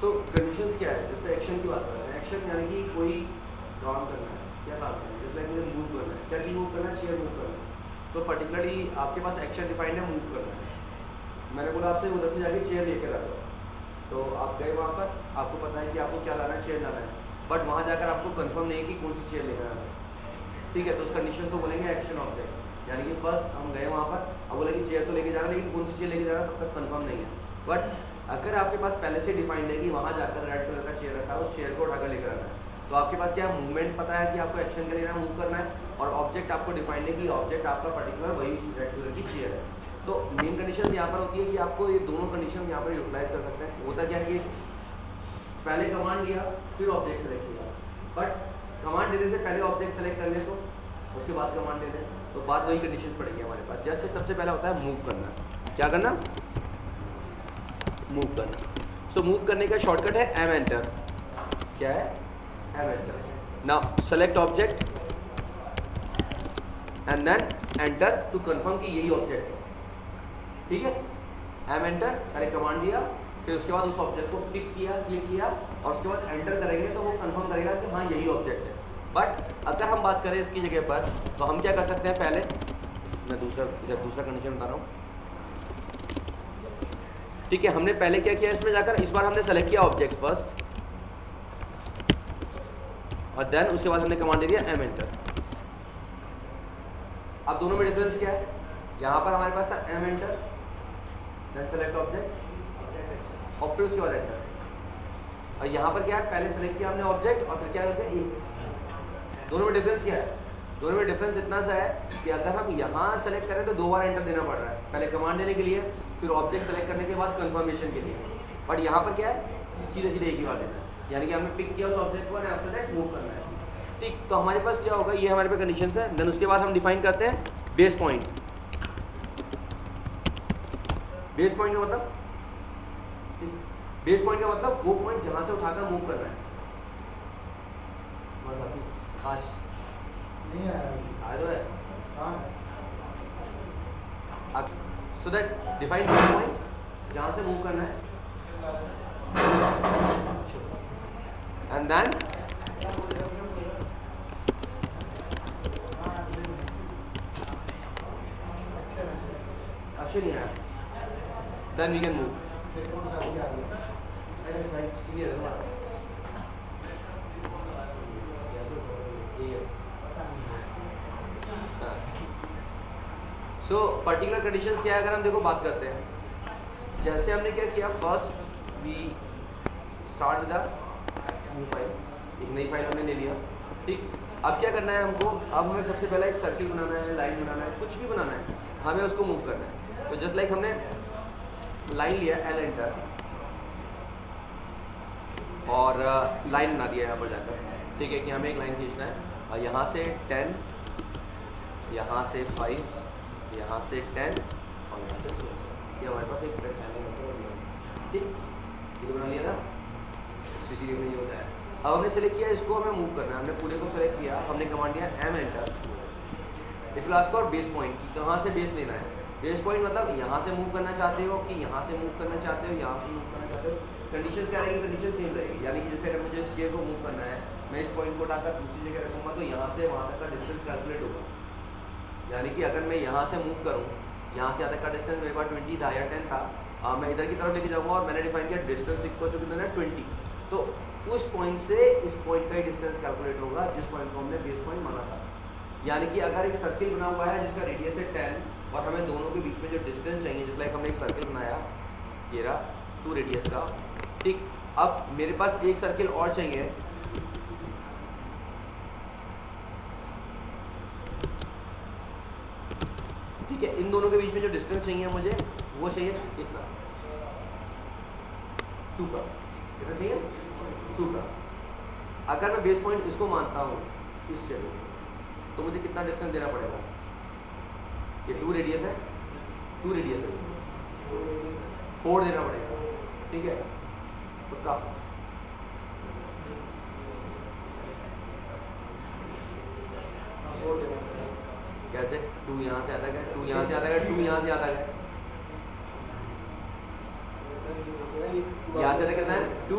सो conditions क्या है, जैसे एक्शन की बात करें, एक्शन यानी कि कोई काम करना है, क्या काम करना है, जैसे मुझे मूव करना है, क्या चीज़ मूव करना है, चेयर मूव करना है, तो पर्टिकुलरली आपके पास एक्शन डिफाइंड है मूव करना है। मैंने बोला आपसे उधर से जाके चेयर लेकर आ जाओ, तो आप गए वहाँ पर, आपको पता है कि आपको क्या लाना है, चेयर लाना है, बट वहाँ जाकर आपको कंफर्म नहीं है कि कौन सी चेयर लेकर आना है, ठीक है, तो उस कंडीशन को बोलेंगे एक्शन ऑब्जेक्ट। यानी कि फर्स्ट हम गए वहाँ पर, अब बोले कि चेयर तो लेके जाना, लेकिन कौन सी चेयर लेके जाना तब तक कंफर्म नहीं है। बट अगर आपके पास पहले से डिफाइंड है कि वहाँ जाकर रेड कलर का चेयर रखा है, उस चेयर को उठाकर लेकर आना है, तो आपके पास क्या मूवमेंट पता है कि आपको एक्शन के लिए मूव करना है, और ऑब्जेक्ट आपको डिफाइंड है कि ऑब्जेक्ट आपका पर्टिकुलर वही रेड कलर की चेयर है। तो मेन कंडीशन यहाँ पर होती है कि आपको ये दोनों कंडीशन यहाँ पर यूटिलाइज कर सकते हैं। होता क्या कि पहले कमांड दिया फिर ऑब्जेक्ट सेलेक्ट किया, बट कमांड देने से पहले ऑब्जेक्ट सेलेक्ट कर ले तो उसके बाद कमांड दे दें, तो बाद वही कंडीशन पड़ेगी हमारे पास। जैसे सबसे पहला होता है मूव करना, क्या करना, मूव करना। सो मूव करने का शॉर्टकट है एम एंटर, क्या है, M enter. Now select object and then enter to confirm कि यही ऑब्जेक्ट है, ठीक है। एम एंटर, पहले कमांड दिया, फिर उसके बाद उस ऑब्जेक्ट को टिक किया, क्लिक किया, और उसके बाद एंटर करेंगे तो वो कंफर्म करेगा कि हाँ यही ऑब्जेक्ट है। बट अगर हम बात करें इसकी जगह पर, तो हम क्या कर सकते हैं, पहले मैं दूसरा कंडीशन बता रहा हूँ, ठीक है। हमने पहले क्या किया इसमें जाकर, इस बार हमने सेलेक्ट किया ऑब्जेक्ट फर्स्ट, और देन उसके बाद हमने कमांड दे दिया एम एंटर। अब दोनों में डिफरेंस क्या है, यहाँ पर हमारे पास था M enter, then select object, और फिर उसके बाद एंटर, और यहाँ पर क्या है, पहले सेलेक्ट किया हमने ऑब्जेक्ट और फिर क्या करते हैं, दोनों में डिफरेंस क्या है, दोनों में डिफरेंस इतना सा है कि अगर हम यहाँ सेलेक्ट करें तो 2 बार एंटर देना पड़ रहा है, पहले कमांड देने के लिए, फिर ऑब्जेक्ट सेलेक्ट करने के बाद कंफर्मेशन के लिए। बट यहाँ पर क्या है, सीधे सीधे एक ही बार देना है, यानी कि हमने पिक किया उस ऑब्जेक्ट को, आफ्टर दैट मूव करना है, ठीक। तो हमारे पास क्या होगा, ये हमारे पास कंडीशन है। देन उसके बाद हम डिफाइन करते हैं बेस पॉइंट। बेस पॉइंट का मतलब, बेस पॉइंट का मतलब वो पॉइंट जहां से उठाकर मूव करना है। आज नहीं आया अब so that define base point जहां से मूव करना है, एंड देन अक्षर नहीं आया, then we can move. So particular conditions क्या है, अगर हम देखो बात करते हैं, जैसे हमने क्या किया, first we start with new file, एक नई फाइल हमने ले लिया, ठीक। अब क्या करना है हमको, अब हमें सबसे पहले एक सर्किल बनाना है, लाइन बनाना है, कुछ भी बनाना है, हमें उसको मूव करना है। तो जस्ट लाइक हमने लाइन लिया, एल एंटर, और लाइन बना दिया यहाँ पर जाकर, ठीक है, कि हमें एक लाइन खींचना है, और यहाँ से 10, यहाँ से 5, यहाँ से 10, और यहाँ से 6, ये हमारे पास एक ठीक, ये बना लिया था, सीसीडी में ये होता है। अब हमने सेलेक्ट किया, इसको हमें मूव करना है, हमने पूरे को सेलेक्ट किया, हमने कमांड दिया M enter. If you ask for base point, कहाँ से बेस लेना है, बेस पॉइंट मतलब यहाँ से मूव करना चाहते हो कि यहाँ से मूव करना चाहते हो, यहाँ से मूव करना चाहते हो, कंडीशन क्या रहेगी, कंडीशन सेम रहेगी। यानी कि जैसे अगर मुझे इस चेयर को मूव करना है, मैं इस पॉइंट को उठाकर दूसरी जगह रखूँगा, तो यहाँ से वहाँ तक का डिस्टेंस कैलकुलेट होगा। यानी कि अगर मैं यहाँ से मूव करूँ, यहाँ से यहाँ तक का डिस्टेंस मेरे पास 20 था या 10 था, मैं इधर की तरफ लेके जाऊँगा, और मैंने डिफाइन किया डिस्टेंस इक्वल टू कितना है 20, तो उस पॉइंट से इस पॉइंट का ही डिस्टेंस कैलकुलेट होगा जिस पॉइंट को हमने बेस पॉइंट माना था। यानी कि अगर एक सर्किल बना हुआ है जिसका रेडियस है 10, और हमें दोनों के बीच में जो डिस्टेंस चाहिए, जैसे लाइक हमने एक सर्किल बनाया, ये रहा 2 रेडियस का, ठीक। अब मेरे पास एक सर्किल और चाहिए, ठीक है, इन दोनों के बीच में जो डिस्टेंस चाहिए मुझे, वो चाहिए इतना, 2 का, कितना चाहिए, 2 का। अगर मैं बेस पॉइंट इसको मानता हूँ, इस जगह, तो मुझे कितना डिस्टेंस देना पड़ेगा, ये 2 रेडियस है, 2 रेडियस है, 4 देना पड़ेगा, ठीक है, पक्का। कैसे, 2 यहाँ से आता है, 2 यहाँ से आता है, 2 यहाँ से आता है, यहाँ से कितना है 2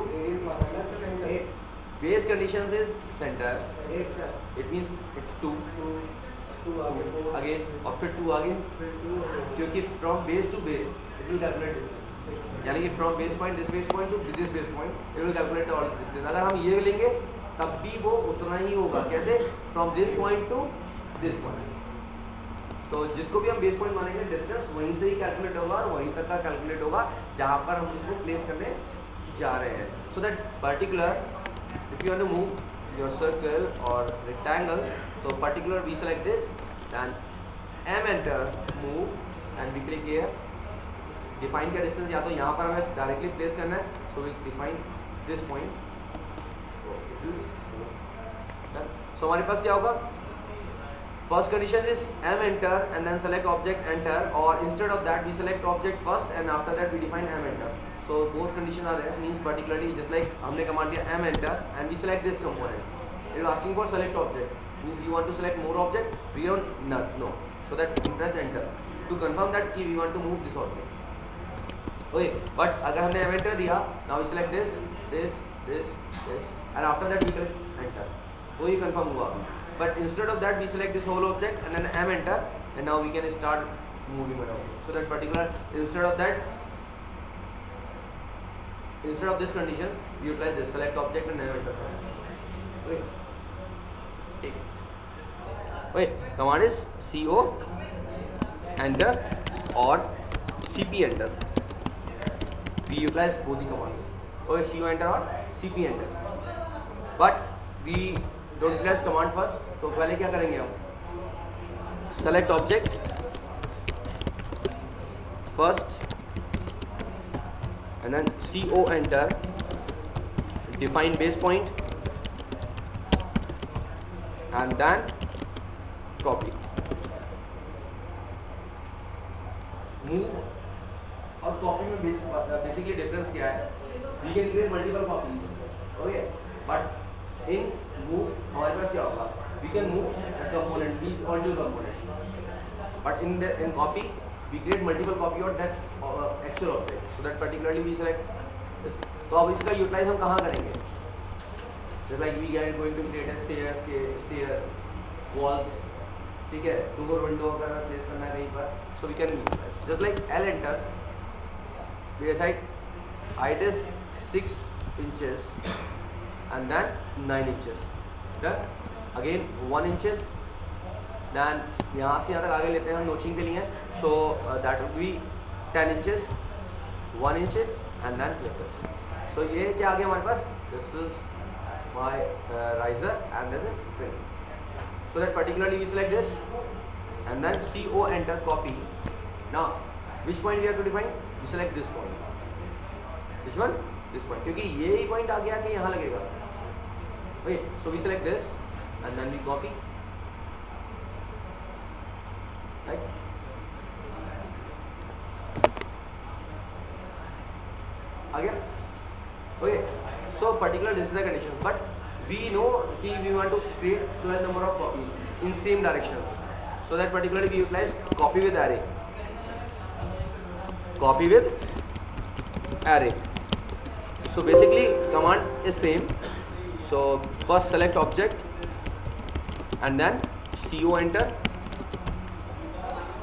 base conditions is center, it means it's 2 again, और फिर 2 आगे, क्योंकि from base to base it will calculate distance, यानी कि from base point this base point to this base point it will calculate all distance. अगर हम ये लेंगे तब भी वो उतना ही होगा, कैसे? from this point to this point. तो जिसको भी हम बेस पॉइंट मानेंगे डिस्टेंस वहीं से ही कैलकुलेट होगा और वहीं तक का कैलकुलेट होगा जहाँ पर हम उसको प्लेस करने जा रहे हैं. सो that particular if you want to move your circle or rectangle, so particular we select this, then M enter, move and we click here. Define क्या distance, या तो यहाँ पर हमें directly place करना है, so we define this point. So हमारे पास क्या होगा? First condition is M enter and then select object enter, or instead of that we select object first and after that we define M enter. So both conditions are there, means particularly just like हमने command दिया M enter and we select this component. It is asking for select object, means you want to select more object, we don't no. So that we press enter to confirm that we want to move this object. Okay, but अगर हमने M enter दिया, now we select this and after that we click enter. वो ही confirm हुआ. But instead of that we select this whole object and then M enter and now we can start moving around. So that particular instead of this condition we utilize this select object and M enter. Okay, command is CO enter or CP enter. We utilize both the commands. Okay, CO enter or CP enter. But we don't utilize command first. तो पहले क्या करेंगे हम? Select object first and then CO enter, define base point and then copy. Move और copy में basically difference क्या है? We can create multiple copies, okay? But in move हमारे पास क्या होगा? We can move a component, these all two components. But in copy we create multiple copy of that actual object. So that particularly we select this. तो अब इसका utilize हम कहाँ करेंगे? Just like we are going to create a stair, walls, ठीक है? Door window अगर place करना है कहीं पर, so we can utilize. Just like L enter, we decide height is 6 inches and then 9 inches. Done? Again 1 inches. Then यहाँ से यहाँ तक आगे लेते हैं हम नोचिंग के लिए. So that would be 10 inches, 1 inches and then clippers. So ये क्या आ गया हमारे पास? This is my riser and this is pin. So that particularly we select this and then CO enter copy. Now which point we have to define? We select this point. Which one? This point. क्योंकि ये ही point आ गया कि यहाँ लगेगा. Okay, so we select this and then we copy. Right? आ गया? Okay. So particular this is the condition, but we know कि we want to create 12 number of copies in same directions. So that particularly we utilize copy with array. Copy with array. So basically command is same. So first select object and then CO enter,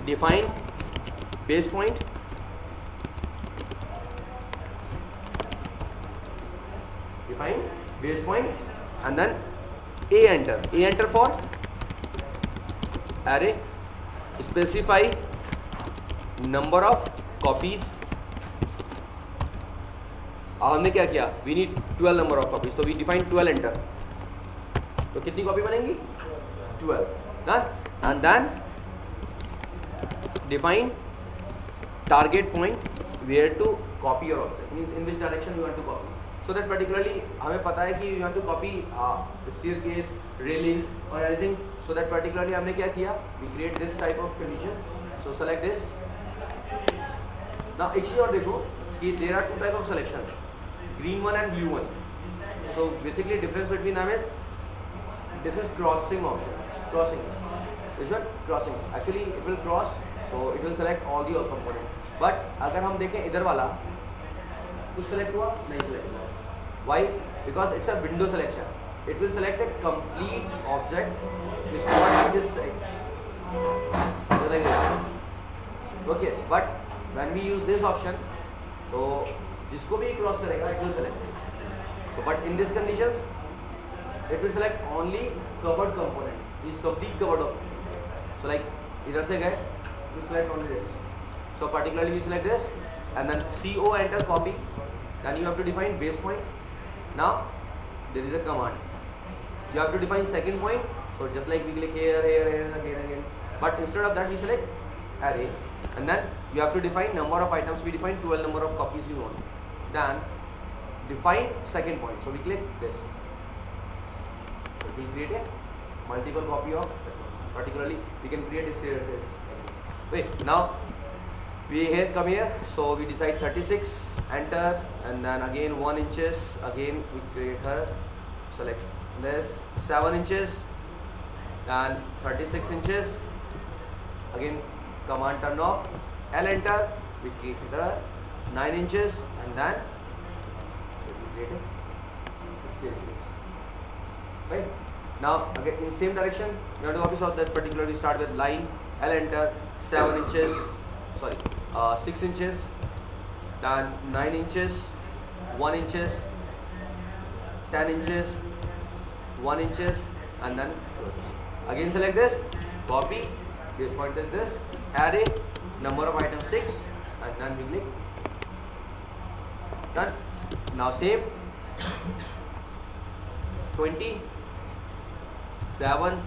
define base point, and then A enter for array, specify number of copies. अब हमने क्या किया? We need 12 number of copies, तो we define 12 enter. तो कितनी copy बनेंगी? 12. Done? And then define target point where to copy your object, means in which direction you want to copy. So that particularly हमें पता है कि you want to copy staircase, railing or anything. So that particularly हमने क्या किया? We create this type of condition. So select this. Now एक चीज़ और देखो कि there are two type of selection, green one and blue one. So basically difference between them is this is crossing option. Crossing. This one crossing. Actually it will cross, so it will select all the components. But अगर हम देखें इधर वाला, कुछ select हुआ नहीं select हुआ. Why? Because it's a window selection. It will select a complete object which cannot be this side. Like this. Okay, but when we use this option, so जिसको भी क्रॉस करेगा it will select. So but in these conditions, it will select only covered component. Means complete covered object. So like इधर से गए, we select only this. So particularly we select this, and then CO enter copy. Then you have to define base point. Now there is a command. You have to define second point. So just like we click here, again. But instead of that we select array, and then you have to define number of items. We define 12 number of copies we want. Then define second point. So we click this. So it will create a multiple copy of. Particularly we can create a stereo. Wait, now we come here, so we decide 36, enter, and then again 1 inches, again we create her, select this 7 inches, then 36 inches, again command turn off, L enter, we create her 9 inches, and then so we create a staircase. Right? Now again in same direction, we have to copy. So that particularly start with line, L enter, 7 inches, sorry, 6 inches, then 9 inches, 1 inches, 10 inches, 1 inches, and then again select this, copy, base point is this, array, number of items 6, and then we click done. Now same 20, 7,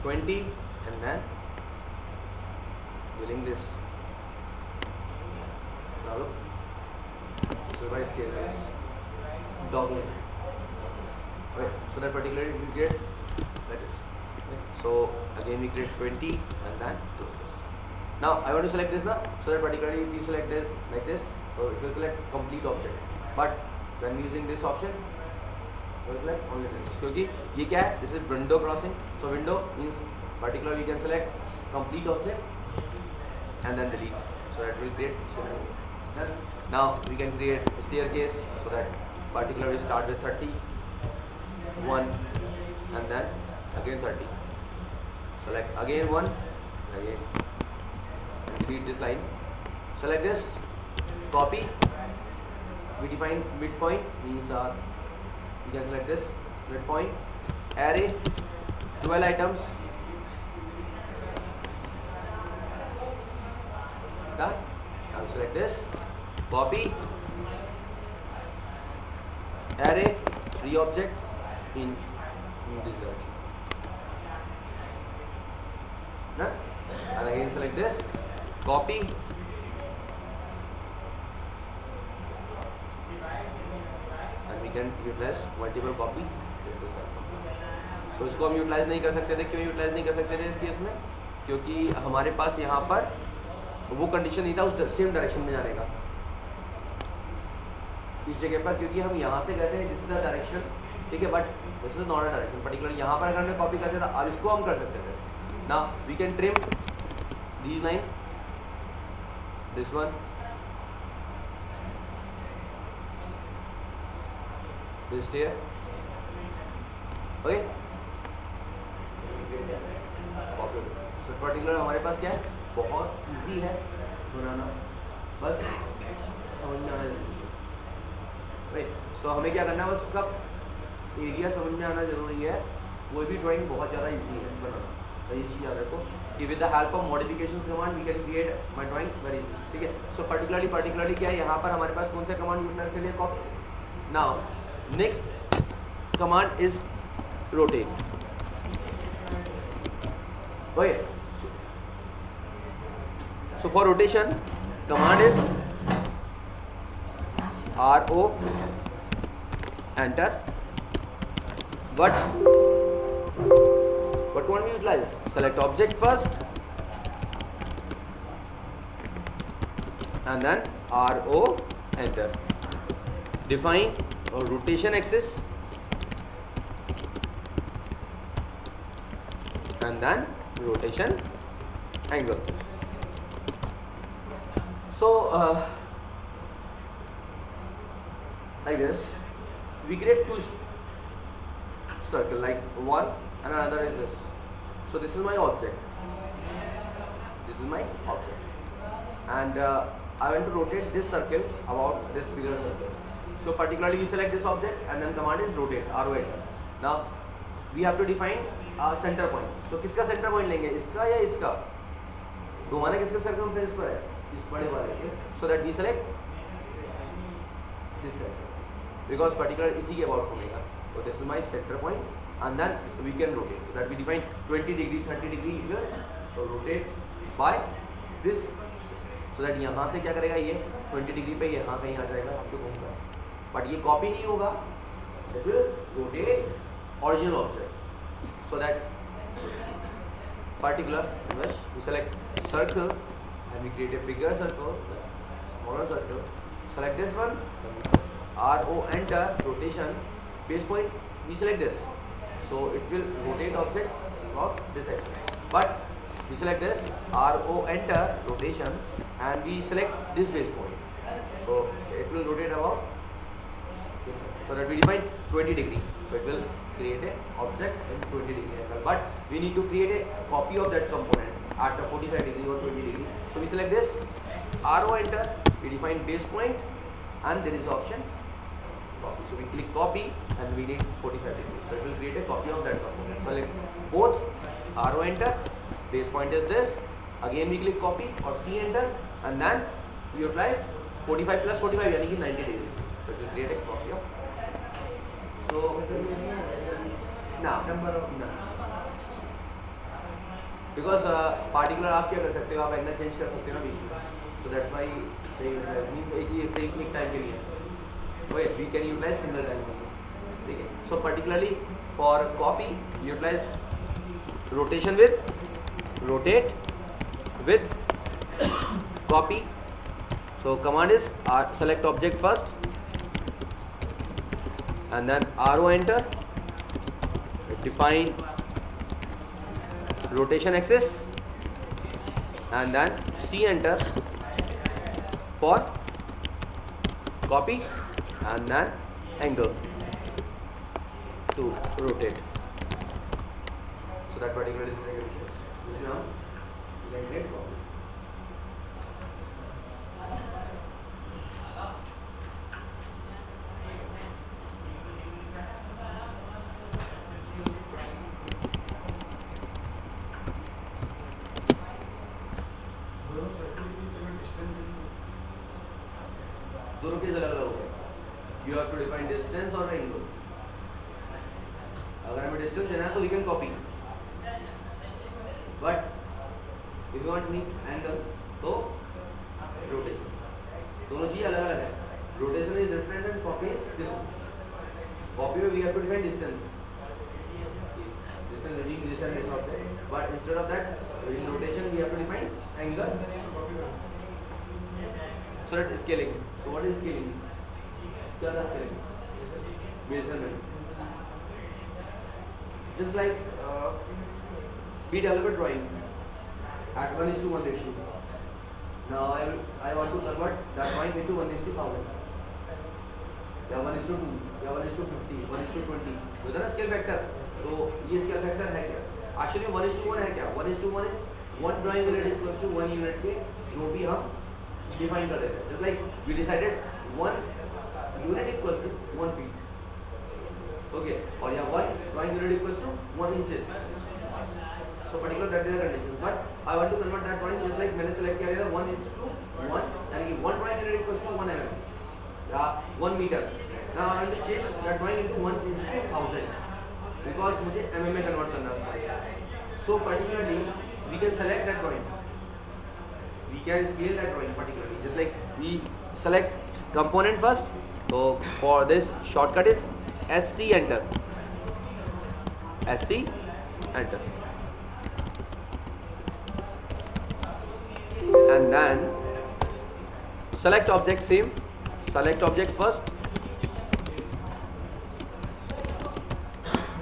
20, and then filling this. Now look, so by staircase, doubling. Okay, so that particularly we create like this. Okay. So again we create 20 and then close this. Now I want to select this now. So that particularly if we select this like this, so it will select complete object. But when using this option, it will select only this. क्योंकि ये क्या है? This is window crossing. So window means particularly we can select complete object and then delete. So that will create. Now we can create a staircase. So that particularly start with 30, 1, and then again 30. Select again 1, again delete this line. Select this, copy. We define midpoint means we can select this midpoint, array, 12 items. Done. Now select this, copy, array, 3 object in this direction. Done. And again select this, copy, and we can utilize multiple copy. So इसको हम utilise नहीं कर सकते थे. क्यों utilise नहीं कर सकते थे इस केस में? क्योंकि हमारे पास यहाँ पर वो कंडीशन नहीं था उस सेम डायरेक्शन में जाने का इस जगह पर, क्योंकि हम यहाँ से गए थे दिस इज द डायरेक्शन, ठीक है, but this is not a direction. Particular यहाँ पर अगर हमने कॉपी करते था, अब इसको हम कर सकते थे. Now we can trim these line, this one, this here, okay. So particular हमारे पास क्या है, बहुत इजी है बनाना, बस समझ में आना जरूरी है. राइट. सो हमें क्या करना है, बस उसका एरिया समझ में आना जरूरी है. कोई भी ड्राइंग बहुत ज़्यादा इजी है बनाना. तो ये चीज़ याद रखो कि with the help of modification command we can create my drawing very easy. ठीक है. सो पर्टिकुलरली क्या है, यहाँ पर हमारे पास कौन सा कमांड यूटिलाइज के लिए copy. Now next command is rotate. Okay. So for rotation, command is RO, enter. What one we utilize? Select object first, and then RO, enter. Define rotation axis, and then rotation angle. So like this, we create two circle, like one and another is this. So this is my object, and I want to rotate this circle about this bigger circle. So particularly we select this object and then command is rotate, RO enter. Now we have to define center point. So किसका center point लेंगे, इसका या इसका? घुमाना किसका circumference पर है? इस बड़े वाले के. So that we select this center because particular इसी के about घूमेगा. So this is my center point and then we can rotate. So that we define 20 degree, 30 degree here. So rotate by this. So that यहाँ से क्या करेगा ये 20 degree पे यहाँ कहीं आ जाएगा, आपको घूमगा. बट ये कॉपी नहीं होगा. It will rotate original object. So that particular image we select circle and we create a bigger circle, smaller circle. Select this one, RO enter rotation base point. We select this, so it will rotate object about this axis. But we select this RO enter rotation and we select this base point, so it will rotate about. So that we define 20 degree. So it will create a object in 20 degree angle. But we need to create a copy of that component at a 45 degree or 20 degree. So we select this RO enter. We define base point and there is option copy. So we click copy and we need 45 degree. So it will create a copy of that component. Select both RO enter. Base point is this. Again we click copy or C enter and then we utilize 45 plus 45 यानी कि 90 degree. So it will create a copy of. So now because particular आप क्या कर सकते हो, आप angle change कर सकते हो ना बीच में. So that's why एक टाइम के लिए we can utilize single time. ठीक है. So particularly for copy utilize rotation with rotate with copy. So command is select object first and then RO enter, define rotation axis and then C enter for copy and then angle to rotate. So that particular is this now copy. दोनों के अलग अलग हो गए. You have to define distance or angle. अगर हमें distance देना है तो we can copy. But if you want need angle तो rotation. दोनों चीज़ अलग अलग है. Rotation is different and copy is different. Copy में we have to define distance. Distance reading distance is not there. But instead of that, in rotation we have to define angle. So that scaling. So what is scaling? क्या था scaling? Measurement. Just like we develop a drawing at 1:1 ratio. Now I want to convert that drawing into 1:1000. या 1:2, या 1:50, 1:20. होता है ना scale factor. तो ये scale factor है क्या? Actually 1:1 है क्या? 1:1 is one drawing unit equals to 1 unit के जो भी हम define कर देते हैं. Just like we decided 1 unit equals to 1 feet. Okay. और यहाँ 1 drawing unit equals to 1 inches. So particular that is the condition. But I want to convert that drawing just like मैंने select किया था 1:1 यानी कि 1 drawing unit equals to 1 mm या 1 meter. Now I want to change that drawing into 1:1000 because मुझे mm में convert करना है. So particularly we can select that drawing. We can scale that drawing particularly. Just like we select component first. So for this shortcut is SC enter. SC enter. And then select object same. Select object first.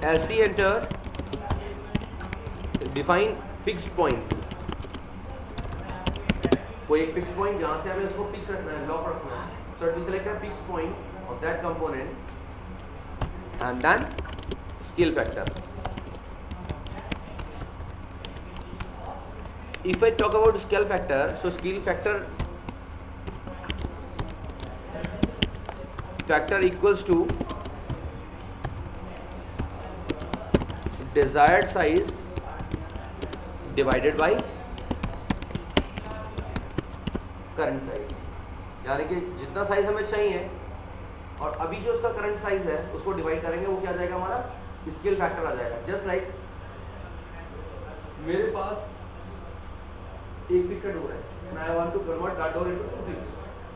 SC enter. Define fixed point. कोई एक fix point जहाँ से हमें इसको fix रखना है, lock रखना है. So we select a fixed point of that component and then scale factor. If I talk about scale factor, so scale factor equals to desired size divided by current size, यानी कि जितना size हमें चाहिए और अभी जो उसका current size है उसको डिवाइड करेंगे, वो क्या आ जाएगा हमारा स्केल फैक्टर आ जाएगा. जस्ट लाइक मेरे पास 1 फीट का डोर है and I want to convert that door into 2 feet,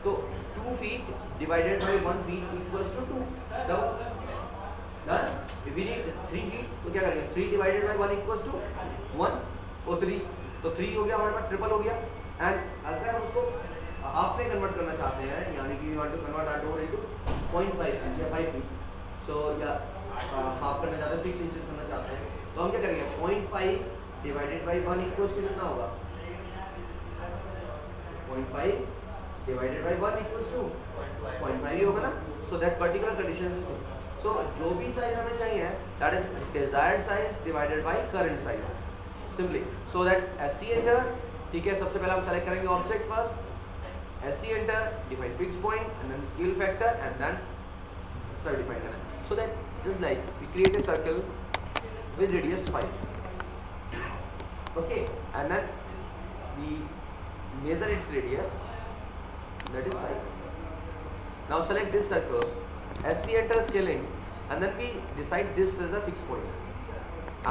तो 2 feet divided by 1 feet equals to 2. Done. If we need 3 feet तो क्या करेंगे, 3 डिवाइडेड बाय 1 इक्वल्स टू 1 और 3, तो 3 हो गया हमारे पास, ट्रिपल हो गया. एंड अगर हम उसको हाफ में कन्वर्ट करना चाहते हैं, यानी कि we want to convert that door into 0.5 feet या 5 फीट, सो या हाफ करना चाहते हैं 6 इंचेस करना चाहते हैं, तो हम क्या करेंगे 0.5 डिवाइडेड बाय 1 इक्वल्स टू कितना होगा, 0.5 डिवाइडेड बाय 1 इक्वल्स टू 0.5 ही होगा ना. सो that particular condition is so जो भी साइज हमें चाहिए that is desired size divided by current size simply. So that SC enter, ठीक है. सबसे पहले हम सेलेक्ट करेंगे object first, SC enter, define fixed point and then scale factor and then define करना. So that just like we create a circle with radius 5, okay, and then we measure its radius, that is 5. Now select this circle, SC enter scaling, and then we decide this as a fixed point,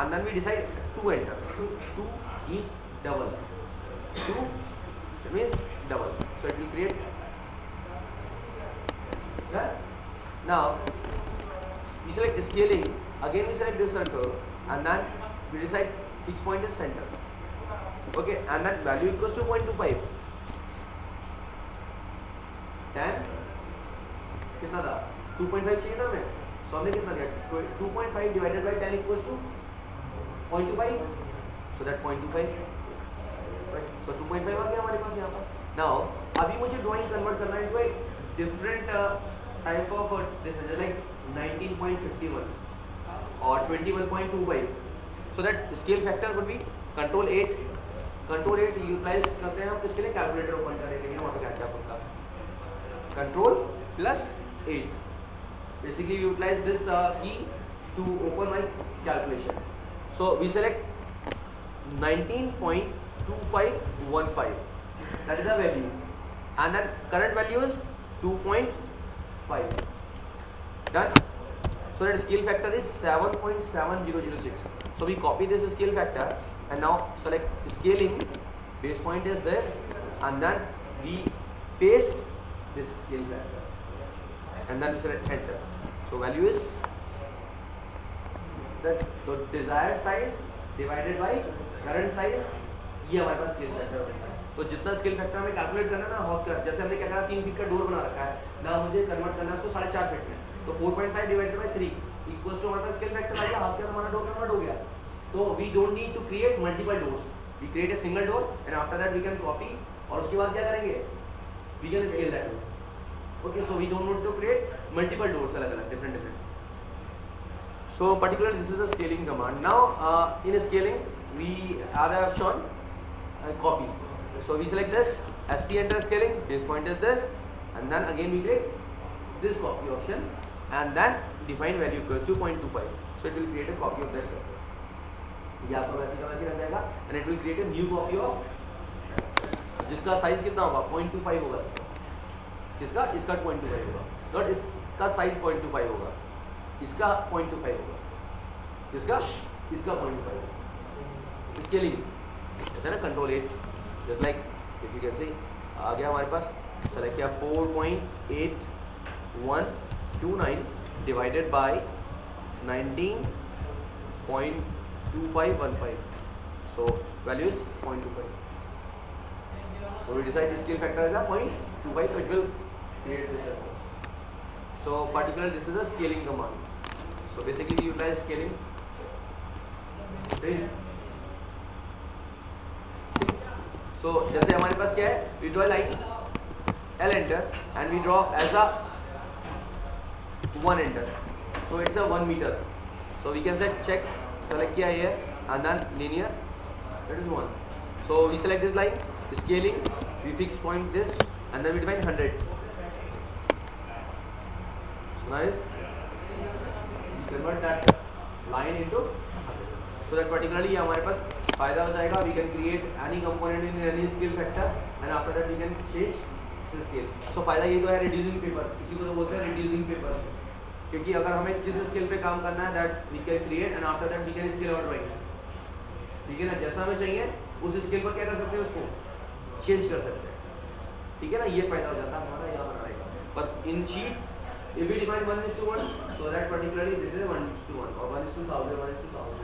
and then we decide 2 enter. 2 is double. 2 that means double, so it will create. Yeah. Now we select scaling, again we select this circle and then we decide fixed point is center, okay, and then value equals to 0.25. 10 कितना था, 2.5 चाहिए था हमें, so हमने कितना दिया 2.5 divided by 10 equals to 0.25, so that 0.25, so 2.5 आ गया हमारे पास यहाँ पर. Now अभी मुझे ड्राइंग कन्वर्ट करना है to different type of distance like 19.51 और 21.25, so that scale factor would be control 8. Control 8 utilize करते हैं हम किसके लिए, कैलकुलेटर ओपन करने के लिए ऑटोकैड का खुद का. Control plus 8 basically utilize this key to open my calculation. So we select 19.2515, that is the value, and then current value is 2.5. done. So that scale factor is 7.7006. so we copy this scale factor and now select scaling, base point is this, and then we paste this scale factor and then we select enter. So value is that the desired size divided by current size, ये हमारे पास scale factor होता है. तो जितना scale factor हमें calculate करना है ना, हाफ का, जैसे हमने क्या करा 3 फीट का डोर बना रखा है ना, मुझे कन्वर्ट करना है उसको 4.5 फीट में, तो 4.5 डिवाइडेड बाय 3 इक्वल्स टू हमारे पास स्केल फैक्टर आ गया, हाफ का हमारा डोर कन्वर्ट हो गया. तो we don't need to create multiple doors, we create a single door and after that we can copy, और उसके बाद क्या करेंगे, we can scale that door. Okay, so we don't need to create multiple doors, अलग अलग different. So particularly this is a scaling command. Now in scaling we have shown a copy. So we select this, SC enter scaling, base point is this, and then again we click this copy option and then define value equals to 0.25. So it will create a copy of that circle. ये आपका वैसे का वैसे रह जाएगा and it will create a new copy of जिसका size कितना होगा 0.25 होगा. किसका, इसका 0.25 होगा, नॉट इसका साइज 0.25 होगा, इसका 0.25 होगा, इसका 0.25. स्केलिंग जैसे ना control 8, just like if you can see आ गया हमारे पास, सेलेक्ट किया 4.8129 divided by 19.2515, so value is 0.25. So we decide the scale factor as a 0.25, so it will create this circle. So particularly this is a scaling command. So basically we utilize scaling. So जैसे हमारे पास क्या है, we draw a line, L enter, and we draw as a 1 enter. So it's a 1 meter. So we can set check, select kiya here, and then linear, that is 1. So we select this line, scaling, we fix point this, and then we define 100. So nice. We convert that line into 100. So that particularly हमारे पास फायदा हो जाएगा. We can create any component in any scale factor, and after that we can change scale. So फायदा ये तो है reducing paper. इसी को तो बोलते हैं reducing paper. क्योंकि अगर हमें जिस स्केल पे काम करना है that we can create and after that we can scale our drawing. ठीक है ना, जैसा हमें चाहिए उस स्केल पर क्या कर सकते हैं, उसको चेंज कर सकते हैं. ठीक है ना, ये फायदा हो जाता है हमारा यहाँ बनाने का. बस इन sheet if we define 1:1, so that particularly this is 1:1 or 1:1000, 1:1000.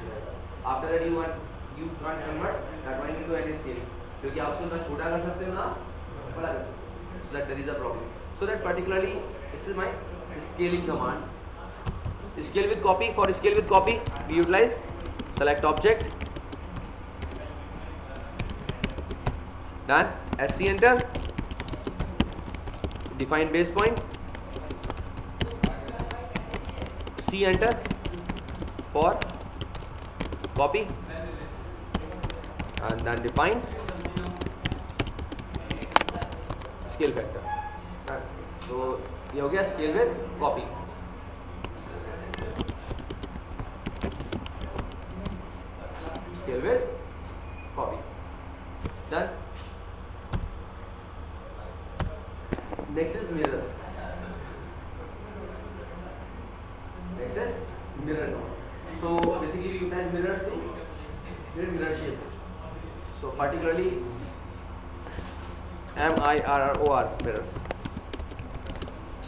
After that you can't convert that one into any scale, क्योंकि आप उसको ना छोटा कर सकते हो ना बड़ा कर सकते हो. So that there is a problem. So that particularly this is my scaling command. Scale with copy. For scale with copy we utilize select object, done, SC enter, define base point, C enter for copy, and then define scale factor. So ये हो गया scale with copy. Scale with copy. Done. Next is mirror. Next is mirror now. So basically we utilize mirror to create mirror shape. So particularly MIRROR mirror.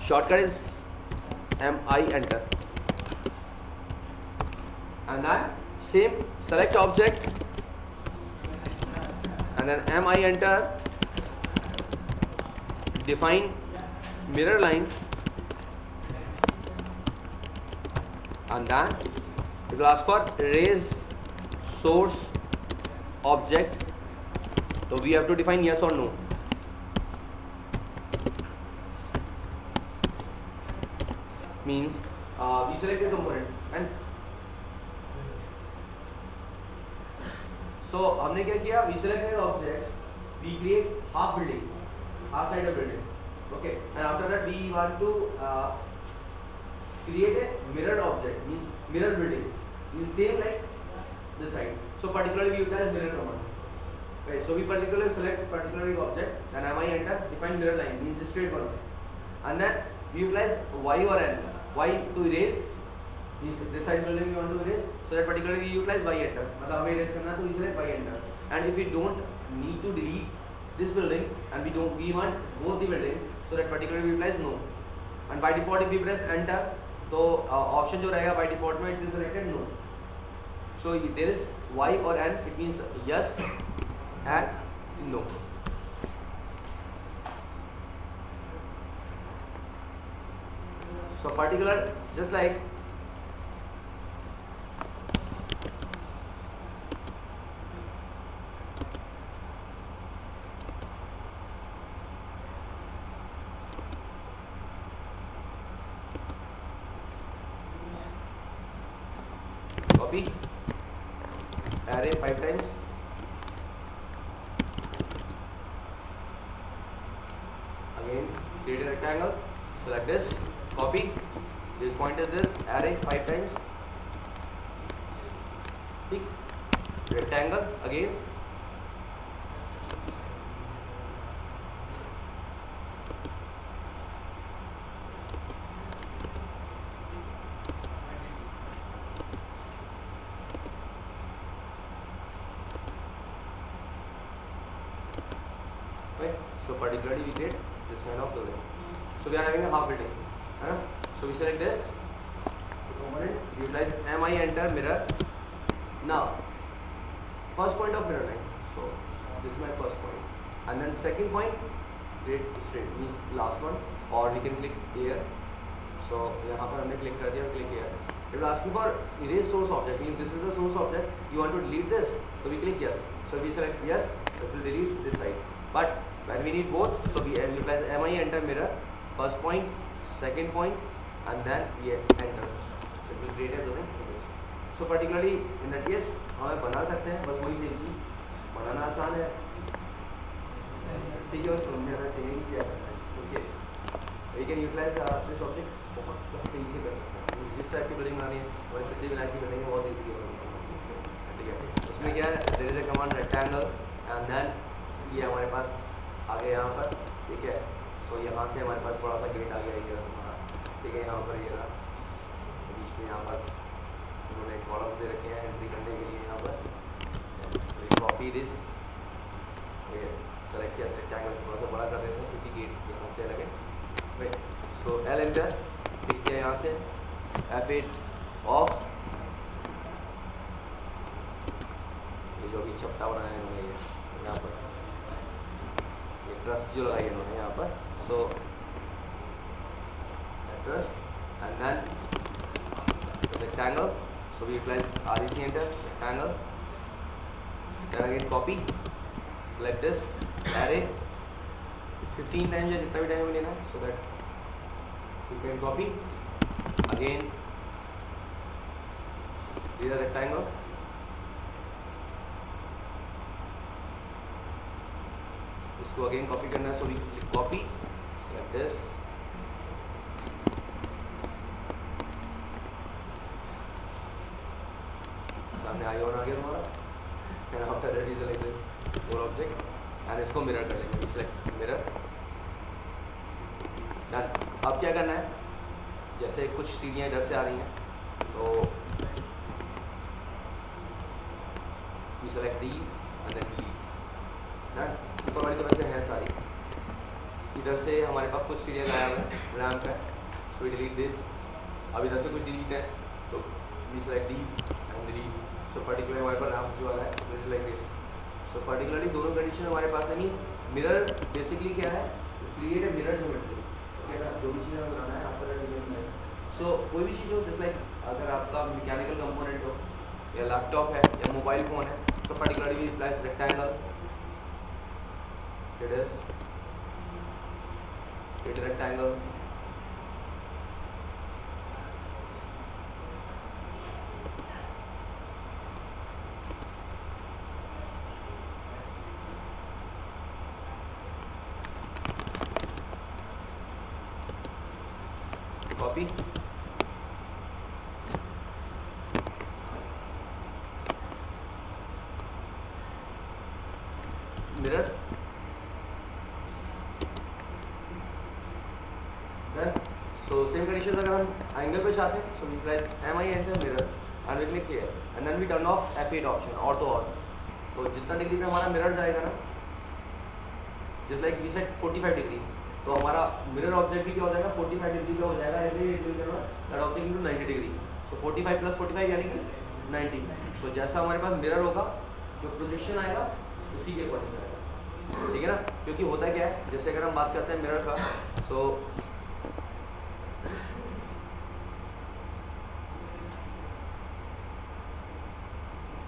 Shortcut is MI enter. And then same select object and then MI enter, define mirror line, and then it will ask for erase source object. So we have to define yes or no. Means we select a component and so हमने क्या किया, we select an object, we create half building, half side of building, okay, and after that we want to create a mirrored object, means mirror building, means same like this side. So particularly we utilize mirror command. Okay, so we particularly select particular object, then MI enter, define mirror line, means straight one, and then we utilize Y or N. Y to erase, this side building we want to erase, so that particularly we utilize Y enter. मतलब हमें erase करना है तो we select Y enter. And if we don't need to delete this building and we want both the buildings, so that particularly we utilize no. And by default if we press enter, तो option जो रहेगा by default में it is selected no. So if there is Y or N, it means yes and no. So particular, just like copy array 5 times, again create a rectangle, select this, copy, this point is this, array 5 times, tick, rectangle again, right? So particularly we create this kind of building. So we are having a half building. So we select this component, utilize MI enter mirror. Now first point of mirror line, so this is my first point, and then second point create straight, means last one, or we can click here. So यहाँ पर हमने click कर दिया, click here. It will ask you for erase source object, means this is the source object, you want to delete this, so we click yes. So we select yes, it will delete this side. But when we need both, so we utilize MI enter mirror, first point, second point, and then ये enter, it will create a drawing image. So particularly in that case हमें बना सकते हैं, बस वही same चीज़, बनाना आसान है, ठीक है, और समझना चाहिए कि क्या करना है. Okay, we can utilize this object बहुत तेज़ी से कर सकते हैं. जिस टाइप की बिल्डिंग बनानी है वही सिटी विलायत की बिल्डिंग बहुत ईजी है. ठीक है, उसमें क्या है, there is a command rectangle and then ये हमारे पास आ गया यहाँ पर. ठीक है, सो यहाँ से हमारे पास बड़ा सा गेट आ गया ये हमारा. ठीक है, यहाँ पर ये रहा, बीच में यहाँ पर उन्होंने कॉलम दे रखे हैं एंट्री करने के लिए. यहाँ पर कॉपी दिस, सेलेक्ट किया, रेक्टेंगल थोड़ा सा बड़ा कर देते हैं क्योंकि गेट यहाँ से लगे. राइट, सो एल एंटर, ठीक किया यहाँ से, F8 ऑफ, ये जो भी चपटा बनाया है इन्होंने ये यहाँ पर, ये ट्रस जो लगाई है इन्होंने यहाँ पर. So truss and then rectangle, so we apply REC enter, rectangle, then again copy, select this array 15 times या जितना भी टाइम लेना है, so that you can copy again here rectangle, इसको again copy करना है, so we click copy, select this, सामने icon आ गया हमारा. And after that we select this whole object and इसको मिरर कर लेंगे. select mirror. Done. अब क्या करना है, जैसे कुछ सीढ़ियाँ इधर से आ रही हैं तो we select these and then delete. Done. ऊपर वाली तरफ से हैं सारी, इधर से हमारे पास कुछ सीढ़ियाँ गायब है रैम्प है, so we delete this. अब इधर से कुछ डिलीट है तो we select these and delete. So particular हमारे पास रैम्प जो वाला है लाइक दिस. सो पर्टिकुलरली दोनों कंडीशन हमारे पास है. मीन्स मिरर बेसिकली क्या है, क्रिएट ए मिरर ज्योमेट्री. ठीक है, जो भी चीज़ हमें बनाना है आपका रेडी. सो कोई भी चीज़ हो, जैसे लाइक अगर आपका मैकेनिकल कंपोनेंट हो या लैपटॉप है या मोबाइल फ़ोन है, तो particularly we apply rectangle, it is rectangle, copy, mirror, so same conditions अगर हम एंगल पे चाहते हैं, so we press MI enter mirror and we click here and then we turn off F8 option और तो और. तो जितना डिग्री पे हमारा मिरर जाएगा ना, just like we set 45 degree, तो हमारा मिरर ऑब्जेक्ट भी क्या हो जाएगा 45 डिग्री पे हो जाएगा. That object into 90 degree, so 45 plus 45 यानी कि 90. सो जैसा हमारे पास मिरर होगा, जो प्रोजेक्शन आएगा उसी के अकॉर्डिंग आएगा. ठीक है ना, क्योंकि होता क्या है, जैसे अगर हम बात करते हैं मिरर का, सो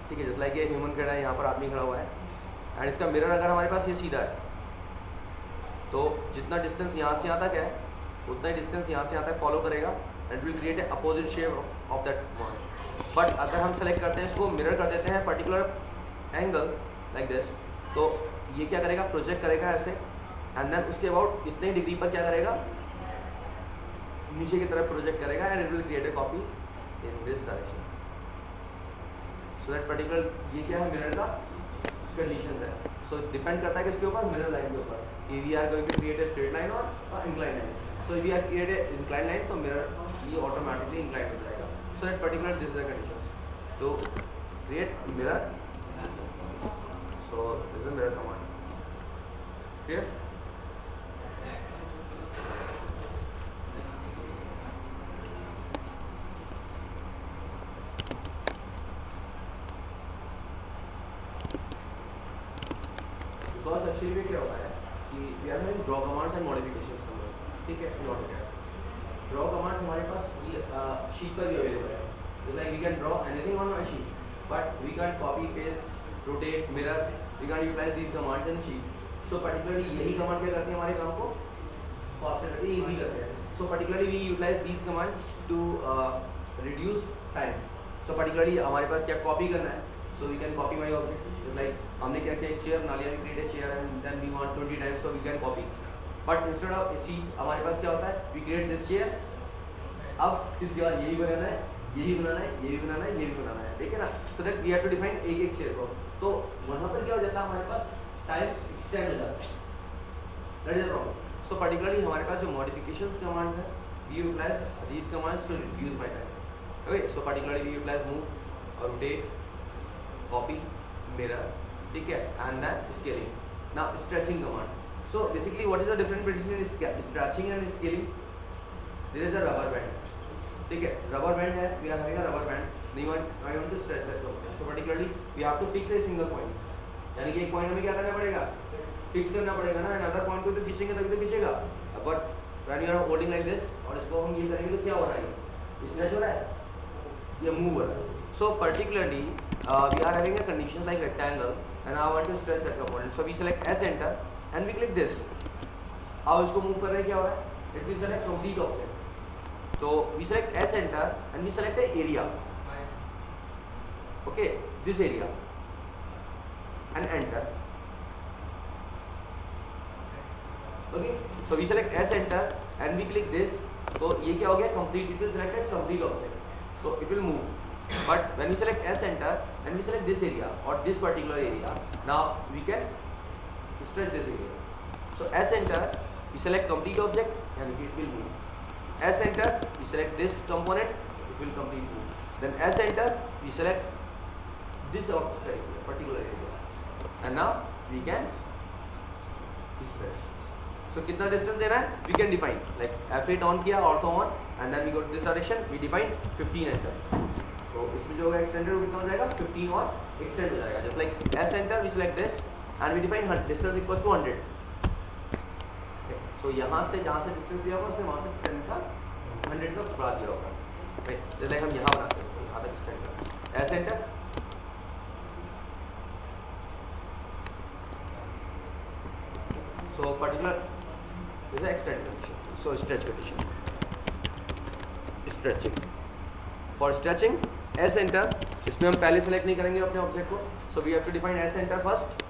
ठीक है, जैसे लाइक ये ह्यूमन खड़ा है, यहाँ पर आदमी खड़ा हुआ है एंड इसका मिरर अगर हमारे पास ये सीधा है, तो जितना डिस्टेंस यहाँ से यहाँ तक है उतना ही डिस्टेंस यहाँ से यहाँ तक फॉलो करेगा and will create A opposite shape of that point. But अगर हम सेलेक्ट करते हैं, इसको मिरर कर देते हैं पर्टिकुलर एंगल लाइक दिस, तो ये क्या करेगा, प्रोजेक्ट करेगा ऐसे एंड देन उसके अबाउट इतने डिग्री पर क्या करेगा, नीचे की तरफ प्रोजेक्ट करेगा and it will create a copy in this direction. So that particular ये क्या है, मिरर का कंडीशन है. सो डिपेंड करता है किसके ऊपर, मिरर लाइन के ऊपर, कि we are going to create a straight line और incline line. So we are create a incline line, तो मिरर ये ऑटोमेटिकली इंक्लाइन हो जाएगा. So that particular this is the condition to create mirror. So this is mirror command. Clear? Because actually में क्या होता है कि we are having draw commands and modifications command. ठीक है, इन ऑटोकैड ड्रॉ कमांड्स हमारे पास शीट पर भी अवेलेबल है. जैसे like we can draw anything on my sheet, but we can copy paste rotate mirror, we can utilize these commands in sheet. So particularly यही command क्या करती है, हमारे काम को फास्ट करती है, ईजी करते हैं. So particularly we utilize these commands to reduce time. So particularly हमारे पास क्या copy करना है, so we can copy my object. Just like हमने क्या किया, एक chair बना लिया, we create a chair and then we want 20 times, so we can copy. But instead of see हमारे पास क्या होता है, we create this chair. अब इसके बाद यही बनाना है, यही बनाना है, यही बनाना है, यही बनाना है, ठीक है ना? So that we have to define एक एक chair को. तो वहाँ पर क्या हो जाता है, हमारे पास time extend हो जाता है. That is the problem. So particularly हमारे पास जो modifications commands है, we utilize these commands to reduce my time. Okay, so particularly we utilize move, rotate, copy, mirror, ठीक है, and then scaling. Now stretching command. So basically what is the difference between stretching and scaling? There is a rubber band. ठीक है, rubber band है, we are having a rubber band. I want to stretch that rubber band. So particularly we have to fix a single point. यानी कि एक point हमें क्या करना पड़ेगा, फिक्स करना पड़ेगा ना, अदर पॉइंट को तो खींचेंगे तभी तो खींचेगा. But when you are holding like this और इसको हम ये करेंगे तो क्या हो रहा है, स्ट्रेच हो रहा है, ये मूव हो रहा है. So particularly we are having a condition like rectangle and I want to stretch that component. So we select S enter and we click this. अब इसको मूव कर रहे हैं, क्या हो रहा है, it will select complete object. So we select S enter and we select the area. Okay, this area and enter. Okay, so we select S enter and we click this. तो ये क्या हो गया, complete. It will select a complete object. So it will move. But when we select S enter and we select this area or this particular area, now we can stretch this area. So S enter, we select complete object and it will move. S enter, we select this component, it will complete move. Then S enter, we select this particular area, and now we can stretch. So कितना distance देना है, we can define. Like F8 on किया, ortho on, and then we go to this direction, we define 15 enter. So इसमें जो होगा extended कितना हो जाएगा, 15 और extend हो जाएगा. Just like S enter, we select this, and we define distance equals to 100. तो यहाँ से जहाँ से डिस्टेंस दिया होगा उसने वहाँ से 10 का 100 का बढ़ा दिया होगा. राइट, जैसे हम यहाँ बनाते हैं, यहाँ तक एक्सटेंड करते हैं. S enter, so particular is a extend condition. So stretch condition, stretching. For stretching S enter, इसमें हम पहले सेलेक्ट नहीं करेंगे अपने ऑब्जेक्ट को. So we have to define S enter first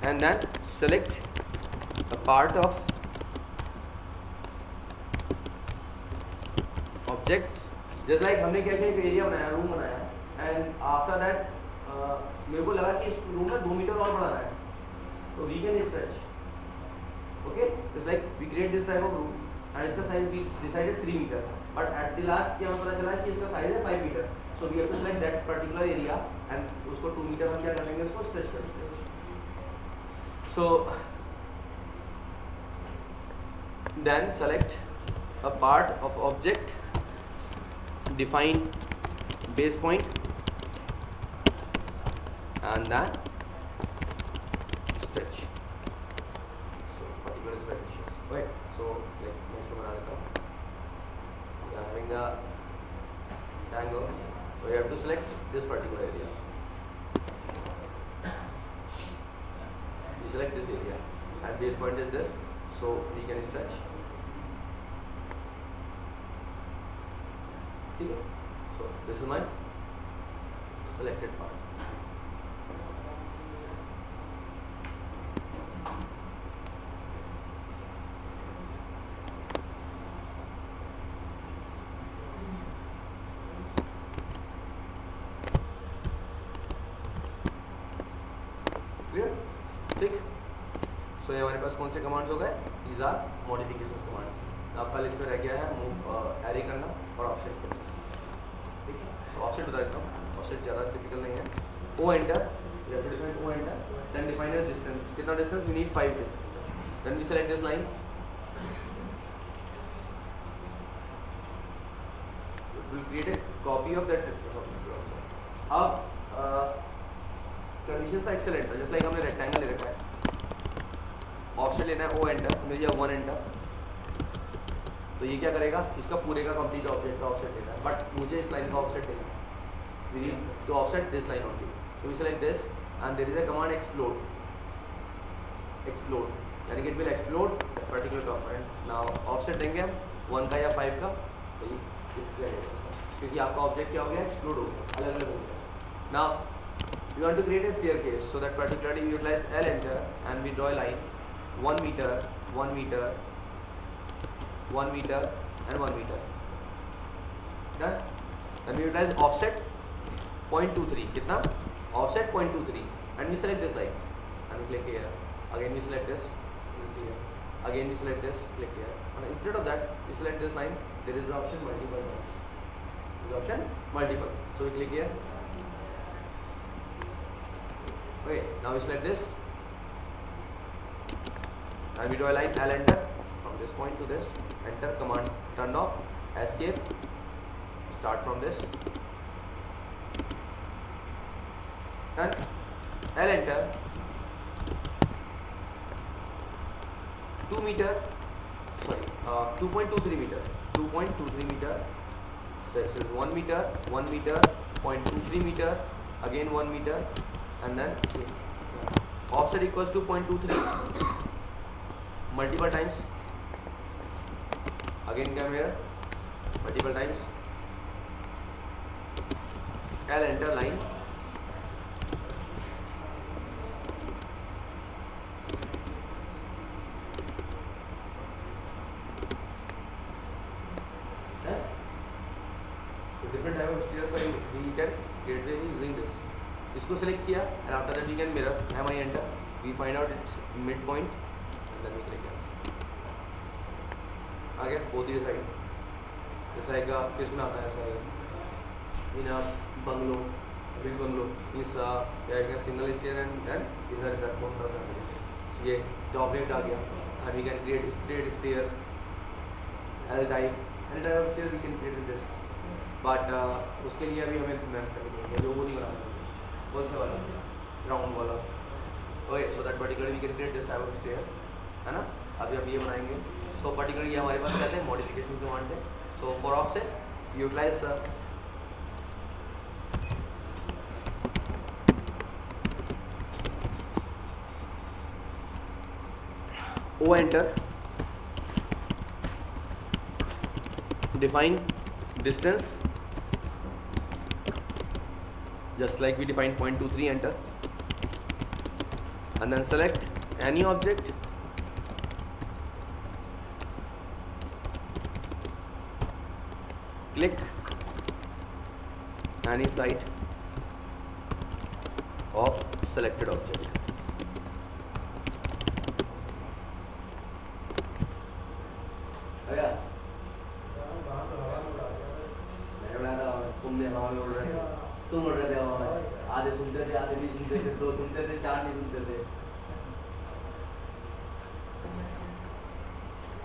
and then select a part of objects. Just like हमने क्या किया, एक एरिया बनाया, रूम बनाया, and after that मेरे को लगा कि इस रूम में 2 मीटर और बढ़ाना है, तो we can stretch. Okay, just like we create this type of room and इसका size we decided 3 metre, but at the last क्या हमें पता चला कि इसका size है 5 metre. So we have to select that particular area and उसको 2 metre हम क्या कर लेंगे, उसको stretch कर लेंगे. So then select a part of object, define base point and then stretch. So particular stretch. Right. So like next one बना लेता हूँ. We are having a triangle. So you have to select this particular area. Select this area and base point is this, so we can stretch. Okay. So this is my selected part. Clear? ठीक. सो ये हमारे पास कौन से commands हो गए, these are modifications commands. अब कल इसमें रह गया है मूव, एरे करना और ऑफसेट करना. ठीक है, सो ऑफसेट बता देता हूँ. ऑफसेट ज़्यादा टिपिकल नहीं है. O enter, we have to define O enter, then define the distance. कितना distance, we need 5 distance. Then we select this line, it will create a copy of that. अब condition था excellent था, just like हमने rectangle ले रखा है, offset लेना है, ओ एंटर, मेरे यहाँ 1 एंटर. तो ये क्या करेगा, इसका पूरे का कंप्लीट ऑब्जेक्ट का ऑफसेट लेना है, बट मुझे इस लाइन का ऑफसेट लेना है. We need to offset this line only. So we select this and there is a command explode. Explode, यानी कि it will explode particular component. Now offset देंगे हम 1 का या 5 का, तो ये क्योंकि आपका ऑब्जेक्ट क्या हो गया, एक्सप्लोड हो गया, अलग अलग हो गया। Now you want to create a staircase, so that particularly we utilize L enter and we draw a line 1 meter, 1 meter, 1 meter and 1 meter. Done. Then we utilize offset 0.23. कितना? Offset 0.23 and we select this line and we click here. Again we select this, click here. Again we select this, click here. And instead of that we select this line. There is the option multiple times. There is option multiple. So we click here. Okay. Now we select this and we draw a line L enter from this point to this. Enter, command turned off. Escape. Start from this. Done. L enter. 2 meter. Sorry. 2.23 meter. 2.23 meter. This is 1 meter. 1 meter. 0.23 meter. Again 1 meter. And then see. Offset equals to 0.23. Multiple times. Again come here. Multiple times. L enter line. So different type of stairs we can create using this. इसको select किया and after that we can mirror mi enter. We find out its midpoint and then we click here. आगे both the side. Just like किसमें आता है ऐसा है in a bungalow, big bungalow is having a single stair and these are that one per family. So ये the object आ गया and we can create straight stair, L type, L type of stair we can create with this. But उसके लिए अभी हमें map करनी है, वो नहीं बनाना है, कौन सा वाला, राउंड वाला। Okay, so that particularly we can create this type of stair, है ना। अभी हम ये बनाएंगे। So particularly ये हमारे पास कहते हैं modification command है। So for offset we utilize O enter, define distance just like we defined 0.23, enter, and then select any object, click any side of selected object. तुमने हवा में उड़ रहे थे, तुम उड़ रहे थे हवा में, आधे सुनते थे, आधे नहीं सुनते थे, 2 सुनते थे, 4 नहीं सुनते थे।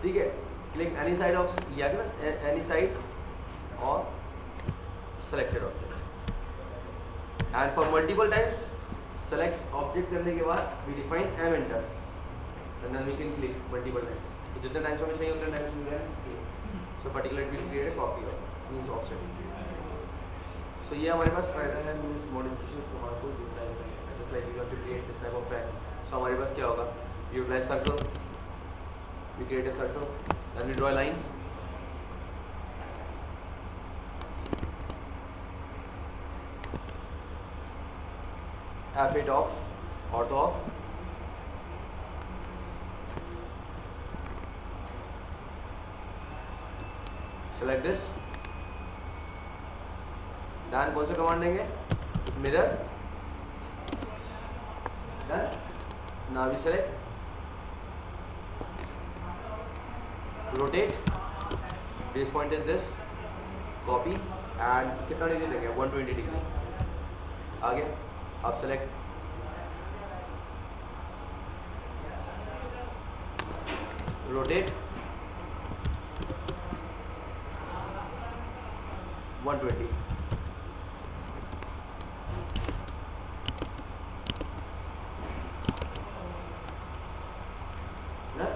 ठीक है, क्लिक एनी साइड ऑफ या एनी साइड और selected object and for multiple times select object करने के बाद we define M enter and then we can click multiple times. तो जितने टाइम्स हमें चाहिए उतने times we can click. So particular will create a copy of means offset. So ये हमारे पास फायदा है मींस मॉडिफिकेशंस कमांड को यूटिलाइज करने का। Just like we want to create this type of track, so हमारे पास क्या होगा, utilize circle, we create a circle, then we draw a line, F8 off, auto off, select this, then कौन सा command देंगे, mirror, done, now we select, rotate, base point is this, copy and कितना degree लेंगे, 120 degree, आगे आप select, rotate 120, ना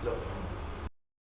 लो